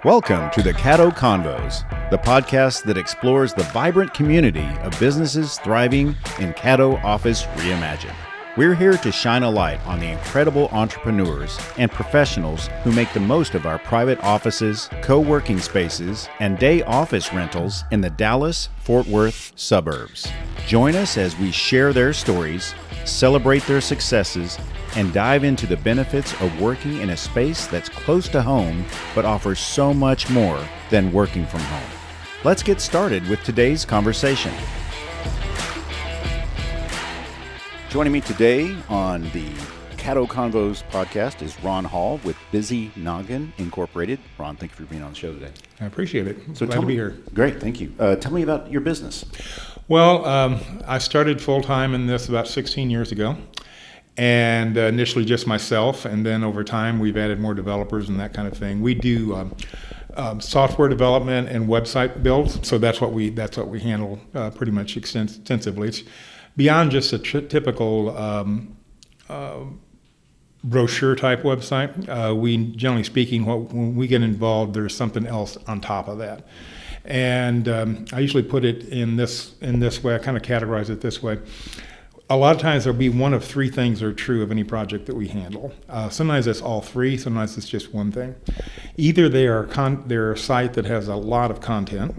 Welcome to the Caddo Convos, the podcast that explores the vibrant community of businesses thriving in Caddo Office Reimagined. We're here to shine a light on the incredible entrepreneurs and professionals who make the most of our private offices, co-working spaces, and day office rentals in the Dallas-Fort Worth suburbs. Join us as we share their stories, celebrate their successes, and dive into the benefits of working in a space that's close to home but offers so much more than working from home. Let's get started with today's conversation. Joining me today on the Caddo Convos podcast is Ron Hall with Busy Noggin Incorporated. Ron, thank you for being on the show today. I appreciate it. So Glad to be here. Great, thank you. Tell me about your business. Well, I started full-time in this about 16 years ago, and initially just myself, and then over time we've added more developers and that kind of thing. We do software development and website builds, so that's what we handle pretty much extensively. It's beyond just a typical brochure type website. We, generally speaking, when we get involved, there's something else on top of that. And I usually put it in this way. I kind of categorize it this way. A lot of times there'll be one of three things that are true of any project that we handle. Sometimes it's all three. Sometimes it's just one thing. Either they're a site that has a lot of content,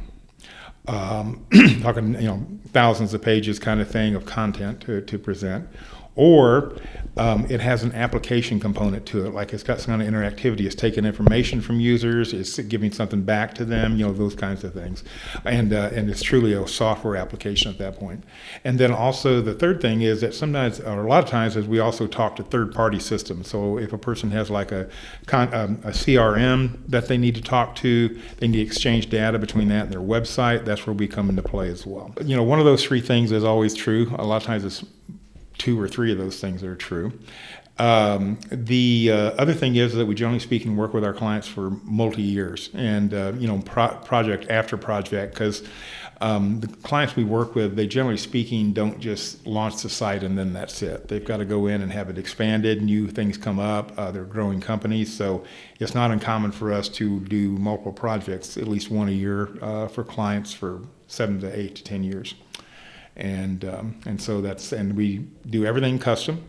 talking thousands of pages kind of thing of content to present, or it has an application component to it, like it's got some kind of interactivity. It's taking information from users, it's giving something back to them, those kinds of things. And it's truly a software application at that point. And then also the third thing is that sometimes, or a lot of times, is we also talk to third-party systems. So if a person has like a CRM that they need to talk to, they need to exchange data between that and their website, that's where we come into play as well. One of those three things is always true. A lot of times it's two or three of those things are true. The other thing is that we, generally speaking, work with our clients for multi-years and, project after project, because the clients we work with, they, generally speaking, don't just launch the site and then that's it. They've got to go in and have it expanded, new things come up, they're growing companies, so it's not uncommon for us to do multiple projects, at least one a year for clients for 7 to 8 to 10 years. And so we do everything custom.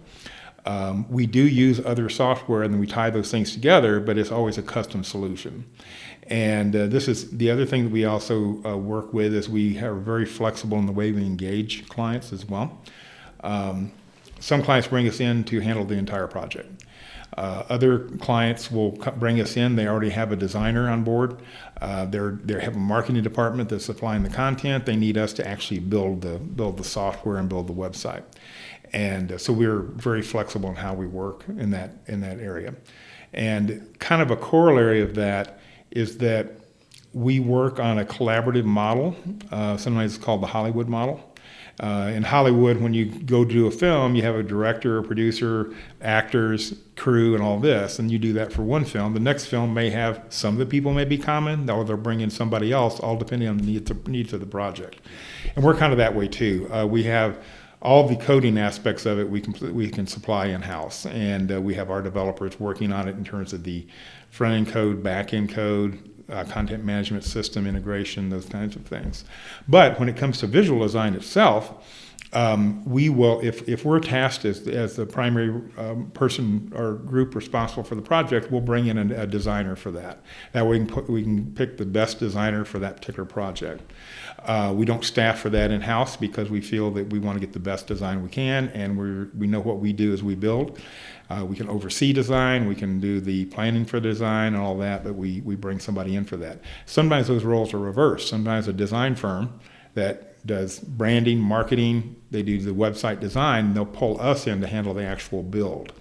We do use other software and then we tie those things together, but it's always a custom solution. And this is the other thing that we also work with, is we are very flexible in the way we engage clients as well. Some clients bring us in to handle the entire project. Other clients will bring us in. They already have a designer on board. They have a marketing department that's supplying the content. They need us to actually build the software and build the website. And so we're very flexible in how we work in that area. And kind of a corollary of that is that we work on a collaborative model. Sometimes it's called the Hollywood model. In Hollywood, when you go do a film, you have a director, a producer, actors, crew, and all this, and you do that for one film. The next film may have some of the people may be common, or they'll bring in somebody else, all depending on the needs of the project. And we're kind of that way too. We have all the coding aspects of it we can supply in-house, and we have our developers working on it in terms of the front-end code, back-end code, content management system integration, those kinds of things. But when it comes to visual design itself, we will, if we're tasked as the primary person or group responsible for the project, we'll bring in a designer for that. That way we can pick the best designer for that particular project. We don't staff for that in-house because we feel that we want to get the best design we can, and we know what we do as we build. We can oversee design, we can do the planning for design and all that, but we bring somebody in for that. Sometimes those roles are reversed. Sometimes a design firm that does branding, marketing, they do the website design, they'll pull us in to handle the actual build.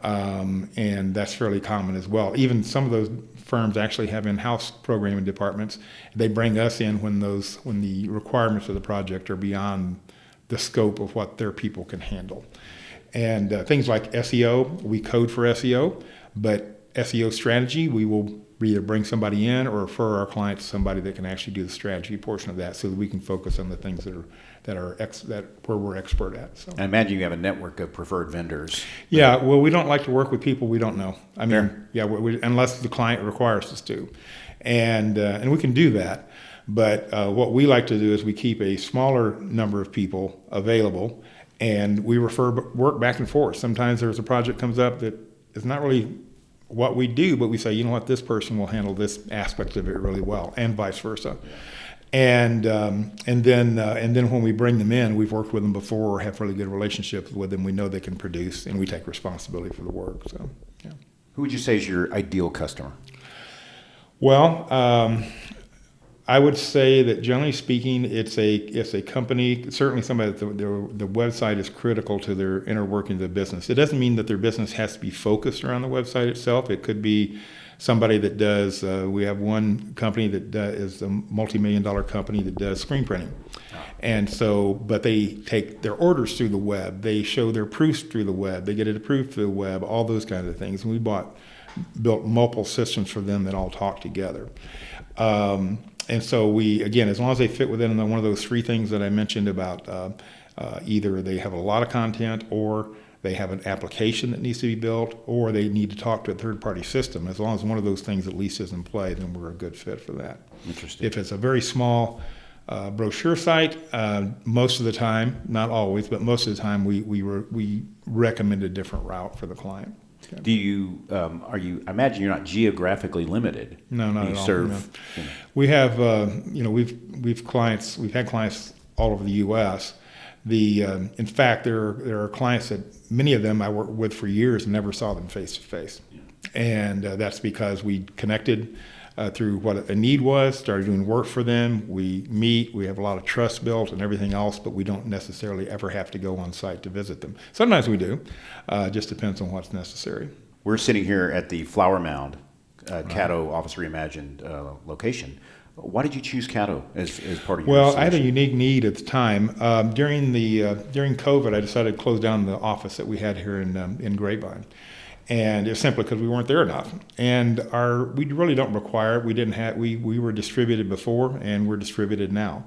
And that's fairly common as well. Even some of those firms actually have in-house programming departments. They bring us in when the requirements of the project are beyond the scope of what their people can handle. And things like SEO, we code for SEO, but SEO strategy, we will either bring somebody in or refer our client to somebody that can actually do the strategy portion of that, so that we can focus on the things that where we're expert at. So. I imagine you have a network of preferred vendors. Yeah, well, we don't like to work with people we don't know. I mean, Fair. yeah, unless the client requires us to, and we can do that. But what we like to do is we keep a smaller number of people available, and we refer work back and forth. Sometimes there's a project comes up that is not really what we do, but we say, you know what, this person will handle this aspect of it really well, and vice versa. And then when we bring them in, we've worked with them before or have really good relationships with them. We know they can produce, and we take responsibility for the work. So, yeah. Who would you say is your ideal customer? Well, I would say that generally speaking, it's a company, certainly somebody that the website is critical to their inner workings of business. It doesn't mean that their business has to be focused around the website itself. It could be somebody that does, we have one company that is a multi-million-dollar company that does screen printing. And so, but they take their orders through the web. They show their proofs through the web. They get it approved through the web, all those kinds of things. And we built multiple systems for them that all talk together. And so we, again, as long as they fit within one of those three things that I mentioned about either they have a lot of content, or they have an application that needs to be built, or they need to talk to a third-party system. As long as one of those things at least is in play, then we're a good fit for that. Interesting. If it's a very small brochure site, most of the time, not always, but most of the time, we recommend a different route for the client. Do you, I imagine you're not geographically limited. No, not you at all. serve, No. We have, we've had clients all over the U.S. In fact, there are clients that many of them I worked with for years and never saw them face to face. And that's because we connected through what a need was, started doing work for them. We meet, we have a lot of trust built and everything else, but we don't necessarily ever have to go on site to visit them. Sometimes we do, just depends on what's necessary. We're sitting here at the Flower Mound, Caddo Office Reimagined location. Why did you choose Caddo as part of your Well, solution? I had a unique need at the time. During COVID, I decided to close down the office that we had here in Grapevine. And it's simply because we weren't there enough. And we really don't require it. We were distributed before, and we're distributed now.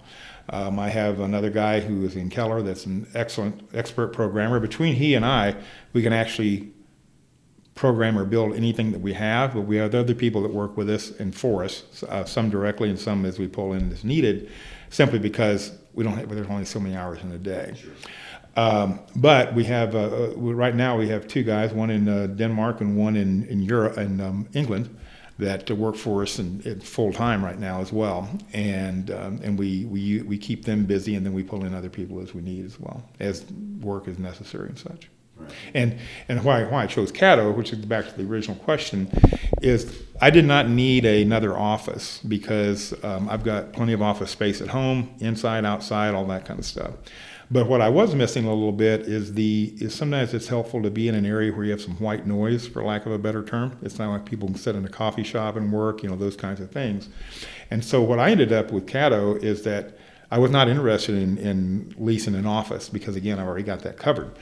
I have another guy who is in Keller that's an excellent expert programmer. Between he and I, we can actually program or build anything that we have, but we have other people that work with us and for us, some directly and some as we pull in as needed, simply because there's only so many hours in a day. Sure. But we have right now we have two guys, one in Denmark and one in Europe and England, that work for us and full time right now as well. And we keep them busy, and then we pull in other people as we need as well, as work is necessary and such. Right. And why I chose Caddo, which is back to the original question, is I did not need another office because I've got plenty of office space at home, inside, outside, all that kind of stuff. But what I was missing a little bit is sometimes it's helpful to be in an area where you have some white noise, for lack of a better term. It's not like people can sit in a coffee shop and work, those kinds of things. And so what I ended up with Caddo is that I was not interested in leasing an office because, again, I've already got that covered.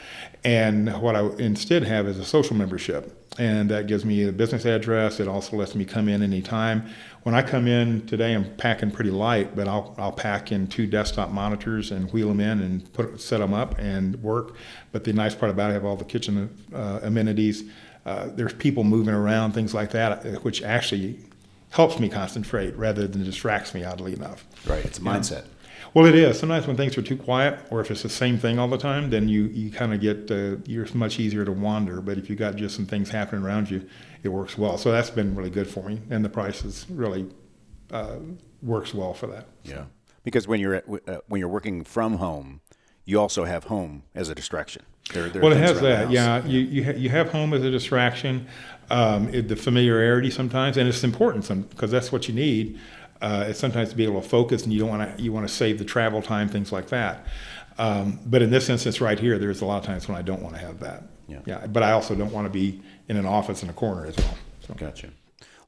And what I instead have is a social membership. And that gives me a business address. It also lets me come in anytime. When I come in today, I'm packing pretty light, but I'll pack in 2 desktop monitors and wheel them in and set them up and work. But the nice part about it, I have all the kitchen amenities. There's people moving around, things like that, which actually helps me concentrate rather than distracts me, oddly enough. Right, it's a mindset. Well, it is. Sometimes when things are too quiet, or if it's the same thing all the time, then you kind of get, you're much easier to wander. But if you got just some things happening around you, it works well. So that's been really good for me. And the prices really works well for that. Yeah. Because when you're working from home, you also have home as a distraction. Well, it has that. Yeah. You have home as a distraction, the familiarity sometimes, and it's important because that's what you need. It's sometimes to be able to focus, and you want to save the travel time, things like that. But in this instance right here, there's a lot of times when I don't want to have that. Yeah. But I also don't want to be in an office in a corner as well. So. Gotcha.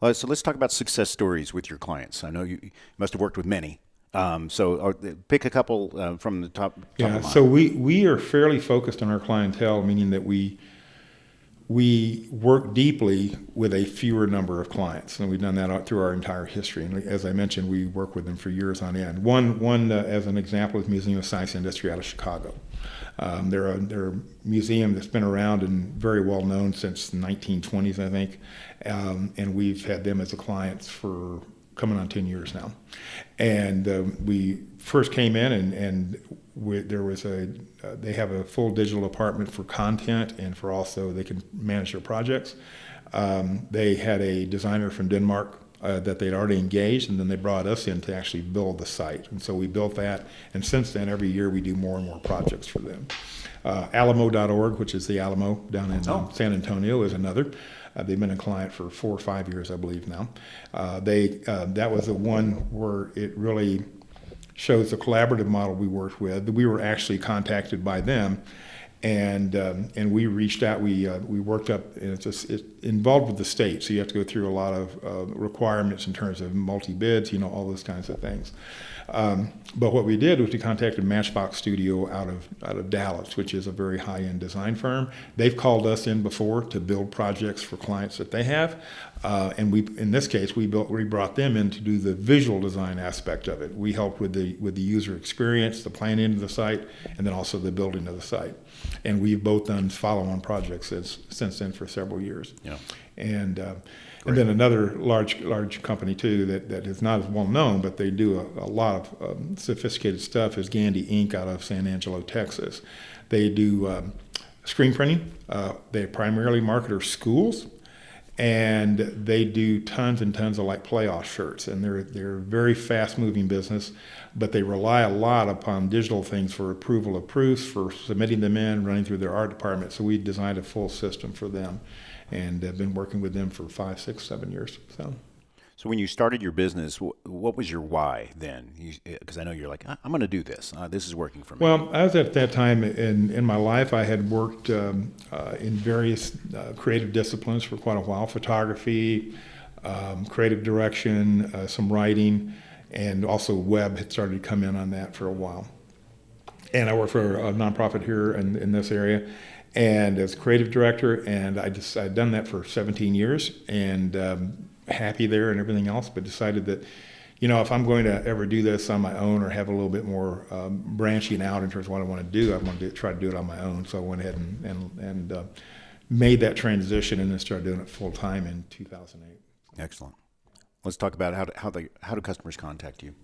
Well, so let's talk about success stories with your clients. I know you must have worked with many. So pick a couple from the top. Yeah. So we are fairly focused on our clientele, meaning that we we work deeply with a fewer number of clients, and we've done that through our entire history. And as I mentioned, we work with them for years on end. One as an example, is Museum of Science and Industry out of Chicago. They're a museum that's been around and very well known since the 1920s, I think, and we've had them as a client for coming on 10 years now. And we first came in, and there was they have a full digital department for content, and for also they can manage their projects. They had a designer from Denmark that they'd already engaged, and then they brought us in to actually build the site. And so we built that, and since then, every year we do more and more projects for them. Alamo.org, which is the Alamo down in San Antonio, is another. They've been a client for 4 or 5 years, I believe now. That was the one where it really shows the collaborative model we worked with. We were actually contacted by them, and we reached out. We worked up. And it's involved with the state, so you have to go through a lot of requirements in terms of multi-bids, all those kinds of things. But what we did was we contacted Matchbox Studio out of Dallas, which is a very high-end design firm. They've called us in before to build projects for clients that they have, and in this case we brought them in to do the visual design aspect of it. We helped with the user experience, the planning of the site, and then also the building of the site. And we've both done follow-on projects since then for several years. Yeah. And then another large company too that is not as well known, but they do a lot of sophisticated stuff, is Gandy Inc. out of San Angelo, Texas. They do screen printing. They primarily market schools, and they do tons and tons of playoff shirts. And they're a very fast-moving business, but they rely a lot upon digital things for approval of proofs, for submitting them in, running through their art department. So we designed a full system for them, and have been working with them for 5, 6, 7 years. So when you started your business, what was your why then? Because I know you're like, I'm going to do this. This is working for me. Well, I was at that time in my life, I had worked in various creative disciplines for quite a while: photography, creative direction, some writing, and also web had started to come in on that for a while. And I worked for a nonprofit here in this area, and as creative director, and I'd done that for 17 years, and happy there and everything else, but decided that, if I'm going to ever do this on my own or have a little bit more branching out in terms of what I want to do, I want to try to do it on my own. So I went ahead and made that transition, and then started doing it full time in 2008. Excellent. Let's talk about how do customers contact you?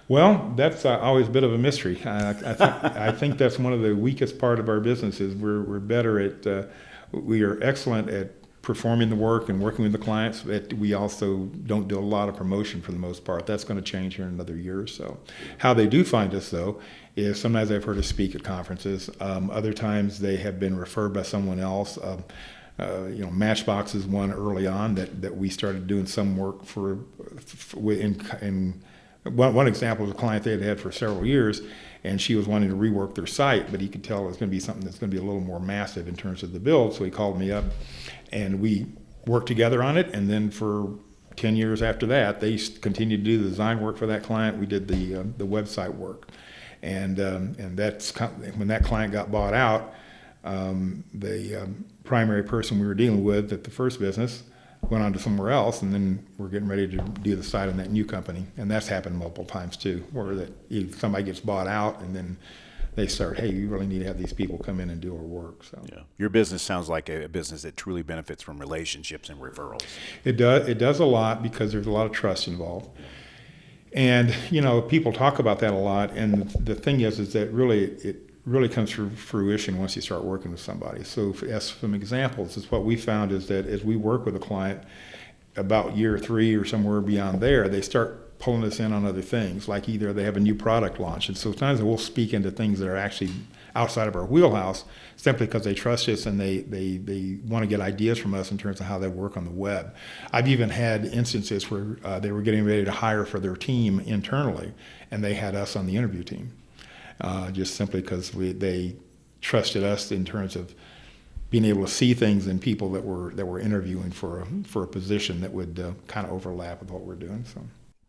Well, that's always a bit of a mystery. I think that's one of the weakest part of our business is we're better at, we are excellent at performing the work and working with the clients, but we also don't do a lot of promotion for the most part. That's going to change here in another year or so. How they do find us, though, is sometimes I've heard us speak at conferences. Other times they have been referred by someone else. Matchbox is one early on that we started doing some work for one example was a client they had had for several years, and she was wanting to rework their site, but he could tell it was going to be something that's going to be a little more massive in terms of the build. So he called me up, and we worked together on it. And then for 10 years after that, they continued to do the design work for that client. We did the website work, and that's when that client got bought out. The primary person we were dealing with at the first business went on to somewhere else, and then we're getting ready to do the site on that new company. And that's happened multiple times too, where somebody gets bought out and then they start, hey, you really need to have these people come in and do our work. So yeah, your business sounds like a business that truly benefits from relationships and referrals. It does a lot because there's a lot of trust involved. And people talk about that a lot, and the thing is that it really comes to fruition once you start working with somebody. So as some examples, is what we found is that as we work with a client, about year 3 or somewhere beyond there, they start pulling us in on other things, like either they have a new product launch, and so sometimes we'll speak into things that are actually outside of our wheelhouse simply because they trust us and they want to get ideas from us in terms of how they work on the web. I've even had instances where they were getting ready to hire for their team internally, and they had us on the interview team. Just simply because they trusted us in terms of being able to see things in people that were interviewing for a position that would kind of overlap with what we're doing. So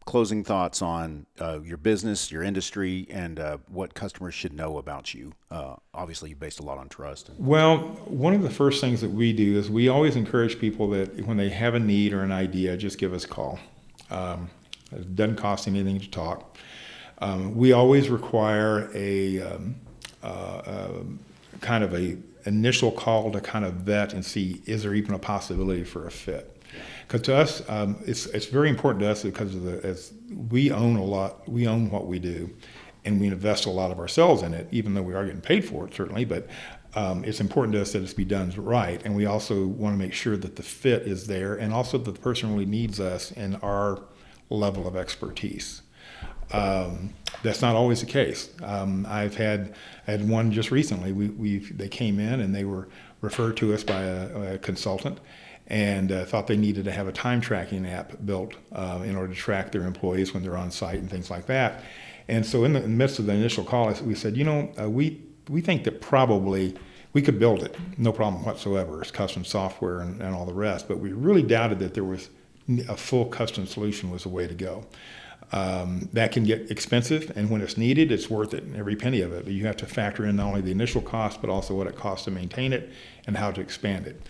closing thoughts on your business, your industry, and what customers should know about you? Obviously, you based a lot on trust. Well, one of the first things that we do is we always encourage people that when they have a need or an idea, just give us a call. It doesn't cost anything to talk. We always require a kind of a initial call to kind of vet and see, is there even a possibility for a fit? Because to us, it's very important to us because as we own what we do, and we invest a lot of ourselves in it, even though we are getting paid for it, certainly, but it's important to us that it's be done right. And we also want to make sure that the fit is there, and also that the person really needs us and our level of expertise. That's not always the case. I had one just recently. They came in and they were referred to us by a consultant, and thought they needed to have a time tracking app built in order to track their employees when they're on site and things like that. And so in the midst of the initial call, we said, we think that probably we could build it, no problem whatsoever. It's custom software and all the rest, but we really doubted that there was a full custom solution was the way to go. That can get expensive, and when it's needed, it's worth it, every penny of it. But you have to factor in not only the initial cost, but also what it costs to maintain it and how to expand it.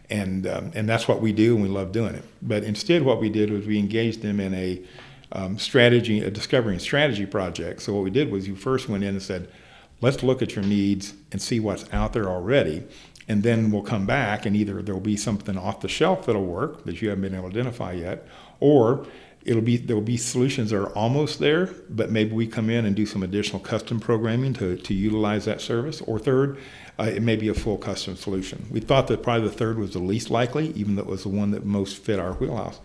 And that's what we do, and we love doing it. But instead, what we did was we engaged them in a discovery and strategy project. So what we did was you first went in and said, let's look at your needs and see what's out there already. And then we'll come back, and either there'll be something off the shelf that'll work that you haven't been able to identify yet, or there'll be solutions that are almost there, but maybe we come in and do some additional custom programming to utilize that service. Or third, it may be a full custom solution. We thought that probably the third was the least likely, even though it was the one that most fit our wheelhouse.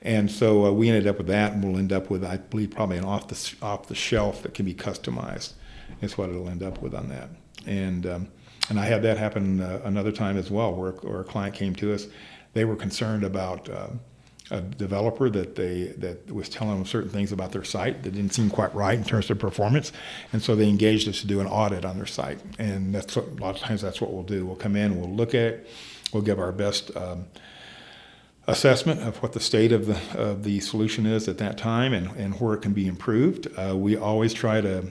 And so we ended up with that, and we'll end up with, I believe, probably an off the shelf that can be customized. Is what it'll end up with on that. And I had that happen another time as well, where a client came to us. They were concerned about a developer that was telling them certain things about their site that didn't seem quite right in terms of performance, and so they engaged us to do an audit on their site. And a lot of times that's what we'll do. We'll come in, we'll look at it, we'll give our best assessment of what the state of the solution is at that time and where it can be improved. We always try to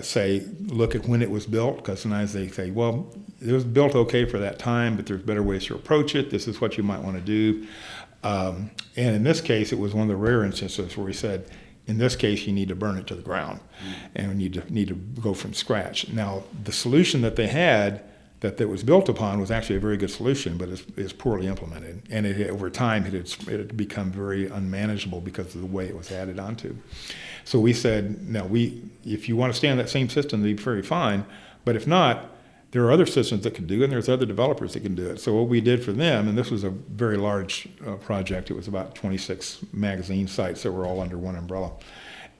say, look at when it was built, because sometimes they say, well, it was built okay for that time, but there's better ways to approach it. This is what you might want to do. And in this case, it was one of the rare instances where we said, in this case, you need to burn it to the ground, and we need to go from scratch. Now, the solution that they had that was built upon was actually a very good solution, but it's poorly implemented. And over time, it had become very unmanageable because of the way it was added onto. So we said, no, if you want to stay on that same system, that'd be very fine. But if not, there are other systems that can do it, and there's other developers that can do it. So what we did for them, and this was a very large project, it was about 26 magazine sites that were all under one umbrella.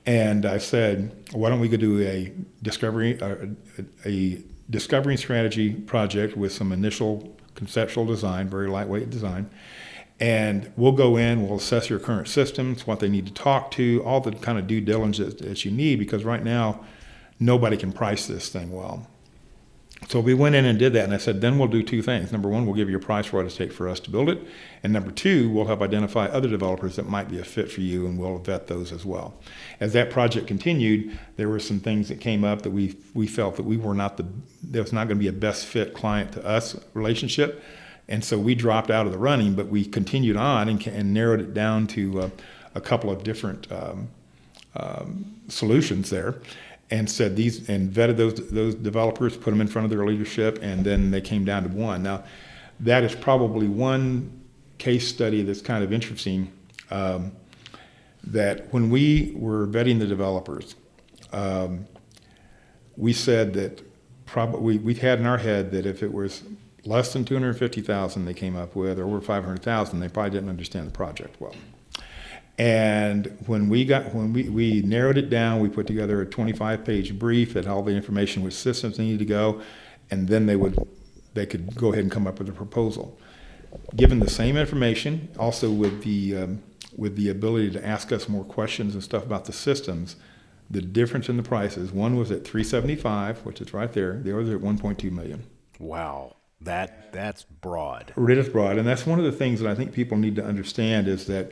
And I said, why don't we go do a discovery and strategy project with some initial conceptual design, very lightweight design. And we'll go in, we'll assess your current systems, what they need to talk to, all the kind of due diligence that you need, because right now, nobody can price this thing well. So we went in and did that, and I said, then we'll do two things. Number one, we'll give you a price for what it takes for us to build it. And number two, we'll help identify other developers that might be a fit for you, and we'll vet those as well. As that project continued, there were some things that came up that we felt that there was not going to be a best fit client to us relationship. And so we dropped out of the running, but we continued on and narrowed it down to a couple of different solutions there. And said vetted those developers, put them in front of their leadership, and then they came down to one. Now, that is probably one case study that's kind of interesting. That when we were vetting the developers, we said that probably we had in our head that if it was less than $250,000 they came up with, or over $500,000, they probably didn't understand the project well. And when we narrowed it down, we put together a 25-page brief that had all the information which systems needed to go, and then they could go ahead and come up with a proposal. Given the same information, also with the ability to ask us more questions and stuff about the systems, the difference in the prices, one was at $375,000, which is right there. The other was at $1.2 million. Wow, that's broad. It is broad, and that's one of the things that I think people need to understand is that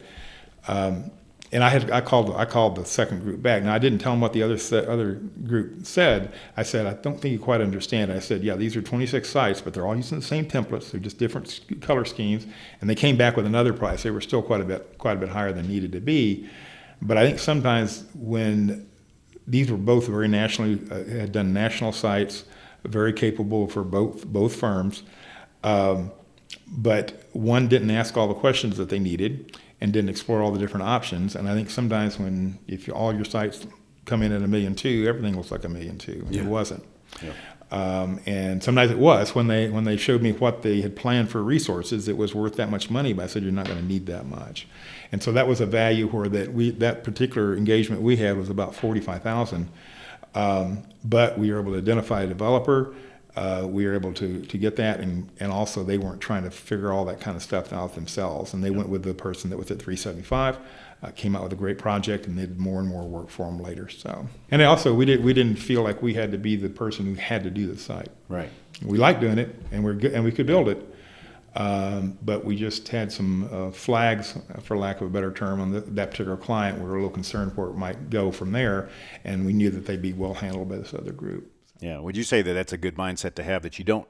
I called the second group back. Now I didn't tell them what the other group said. I said, I don't think you quite understand. I said, yeah, these are 26 sites, but they're all using the same templates. They're just different color schemes. And they came back with another price. They were still quite a bit higher than needed to be. But I think sometimes when these were both very nationally had done national sites, very capable for both firms, but one didn't ask all the questions that they needed and didn't explore all the different options. And I think sometimes if all your sites come in at $1.2 million, everything looks like $1.2 million. Yeah. It wasn't. Yeah. And sometimes it was when they showed me what they had planned for resources, it was worth that much money, but I said, you're not going to need that much. And so that was a value where that particular engagement we had was about $45,000. But we were able to identify a developer. We were able to get that, and also they weren't trying to figure all that kind of stuff out themselves. And they went with the person that was at $375, came out with a great project, and they did more and more work for them later. So, and also we didn't feel like we had to be the person who had to do the site. Right. We liked doing it, and we're good, and we could build it. But we just had some flags, for lack of a better term, on that particular client. We were a little concerned where it might go from there, and we knew that they'd be well handled by this other group. Yeah. Would you say that that's a good mindset to have, that you don't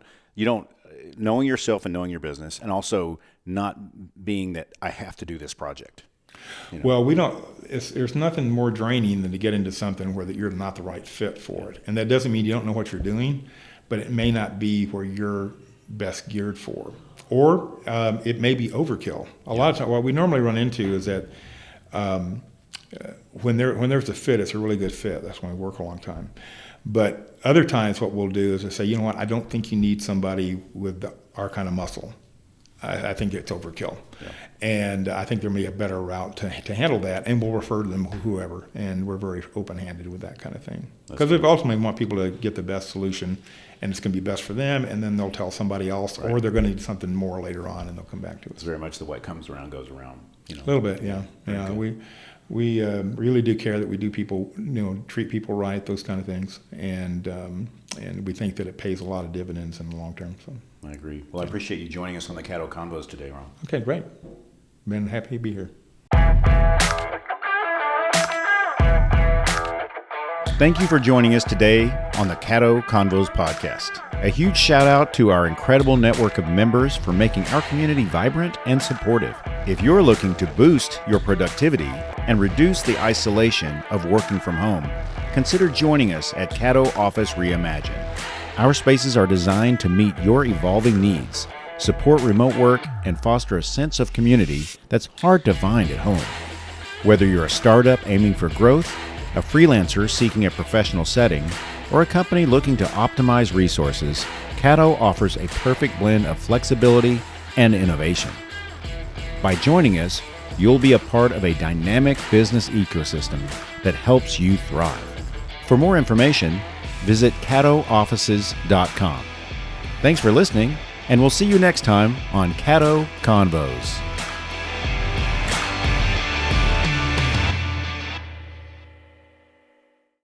knowing yourself and knowing your business, and also not being that I have to do this project? You know? Well, there's nothing more draining than to get into something where that you're not the right fit for it. And that doesn't mean you don't know what you're doing, but it may not be where you're best geared for. Or it may be overkill. A lot of times, what we normally run into is that when there's a fit, it's a really good fit. That's when we work a long time. But other times what we'll do is we'll say, you know what, I don't think you need somebody with our kind of muscle. I think it's overkill. Yeah. And I think there may be a better route to handle that, and we'll refer to them whoever, and we're very open-handed with that kind of thing. Because we ultimately want people to get the best solution, and it's going to be best for them, and then they'll tell somebody else, right. Or they're going to need something more later on, and they'll come back to us. It's very much the way it comes around goes around. You know? A little bit, yeah. Yeah, we really do care that we do people, treat people right, those kind of things, and we think that it pays a lot of dividends in the long term. So I agree. Well, I appreciate you joining us on the Caddo Convos today, Ron. Okay, great. Been happy to be here. Thank you for joining us today on the Caddo Convos podcast. A huge shout out to our incredible network of members for making our community vibrant and supportive. If you're looking to boost your productivity and reduce the isolation of working from home, consider joining us at Caddo Office Reimagined. Our spaces are designed to meet your evolving needs, support remote work, and foster a sense of community that's hard to find at home. Whether you're a startup aiming for growth, a freelancer seeking a professional setting, or a company looking to optimize resources, Caddo offers a perfect blend of flexibility and innovation. By joining us, you'll be a part of a dynamic business ecosystem that helps you thrive. For more information, visit caddooffices.com. Thanks for listening, and we'll see you next time on Caddo Convos.